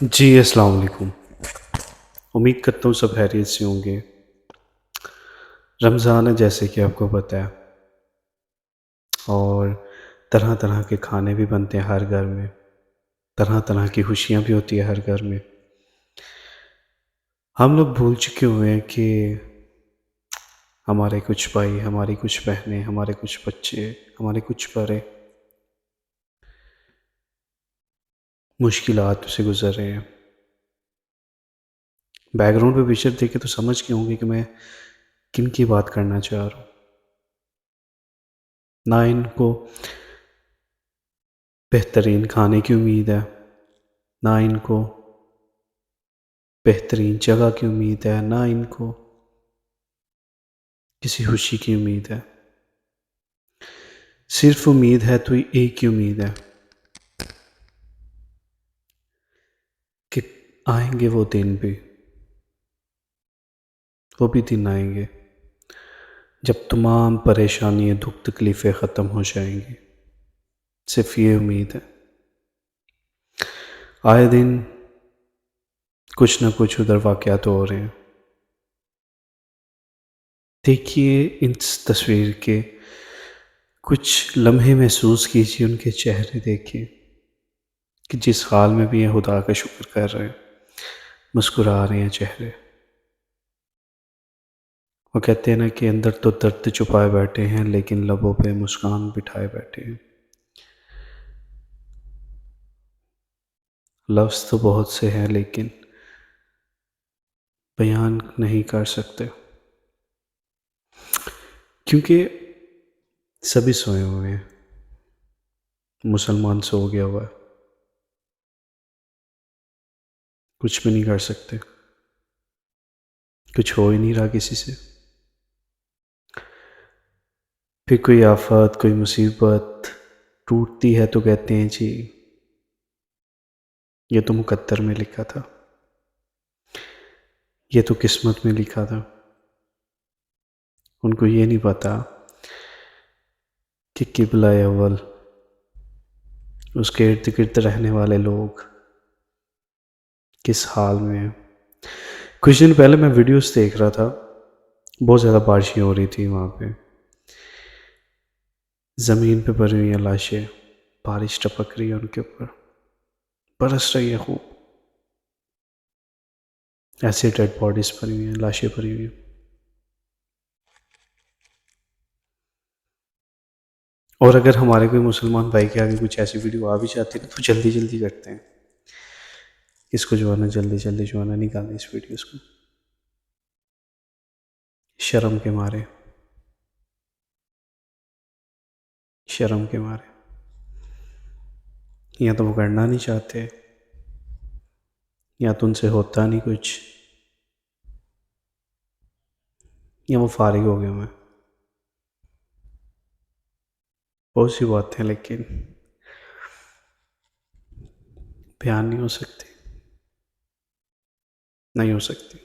जी, अस्सलाम वालेकुम। उम्मीद करता हूँ सब खैरियत से होंगे। रमज़ान है जैसे कि आपको पता है और तरह-तरह के खाने भी बनते हैं हर घर में, तरह-तरह की खुशियाँ भी होती है हर घर में। हम लोग भूल चुके हुए हैं कि हमारे कुछ भाई, हमारी कुछ बहनें, हमारे कुछ बच्चे, हमारे कुछ बड़े मुश्किलात से गुज़र रहे हैं। बैकग्राउंड पे पिक्चर देख के तो समझ गए होंगे कि मैं किन की बात करना चाह रहा हूँ। ना इनको बेहतरीन खाने की उम्मीद है, ना इनको बेहतरीन जगह की उम्मीद है, ना इनको किसी खुशी की उम्मीद है। सिर्फ़ उम्मीद है तो एक ही उम्मीद है कि आएँगे वो दिन भी, वो भी दिन आएँगे जब तमाम परेशानियाँ, दुःख तकलीफ़ें ख़त्म हो जाएँगी। सिर्फ़ ये उम्मीद है। आए दिन कुछ न कुछ उधर वाक़यात हो रहे हैं। देखिए इस तस्वीर के कुछ लम्हे महसूस कीजिए, उनके चेहरे देखिए कि जिस हाल में भी हैं खुदा का शुक्र कर रहे हैं, मुस्कुरा रहे हैं चेहरे। वो कहते हैं ना कि अंदर तो दर्द छुपाए बैठे हैं लेकिन लबों पे मुस्कान बिठाए बैठे हैं। लफ्ज़ तो बहुत से हैं लेकिन बयान नहीं कर सकते क्योंकि सभी सोए हुए हैं। मुसलमान सो गया हुआ है, कुछ भी नहीं कर सकते, कुछ हो ही नहीं रहा किसी से। फिर कोई आफ़त, कोई मुसीबत टूटती है तो कहते हैं जी, ये तो मुकद्दर में लिखा था, ये तो किस्मत में लिखा था। उनको ये नहीं पता कि किबला अव्वल, उसके इर्द-गिर्द रहने वाले लोग किस हाल में हैं। कुछ दिन पहले मैं वीडियोज़ देख रहा था, बहुत ज़्यादा बारिशें हो रही थी वहाँ पे। ज़मीन पे पड़ी हुई हैं लाशें, बारिश टपक रही है उनके ऊपर, बरस रही है खूब। ऐसे डेड बॉडीज़ पड़ी हुई हैं, लाशें पड़ी हुई हैं। और अगर हमारे कोई मुसलमान भाई के आगे कुछ ऐसी वीडियो आ भी जाती है ना तो जल्दी-जल्दी करते हैं। इसको जो है ना जल्दी-जल्दी जो है ना निकालें इस वीडियोज़ को, शर्म के मारे, शर्म के मारे। या तो वो करना नहीं चाहते, या तो उनसे होता नहीं कुछ, या वो फ़ारिग हो गए हुए हैं। बहुत सी बातें हैं लेकिन बयान नहीं हो सकती, नहीं हो सकती।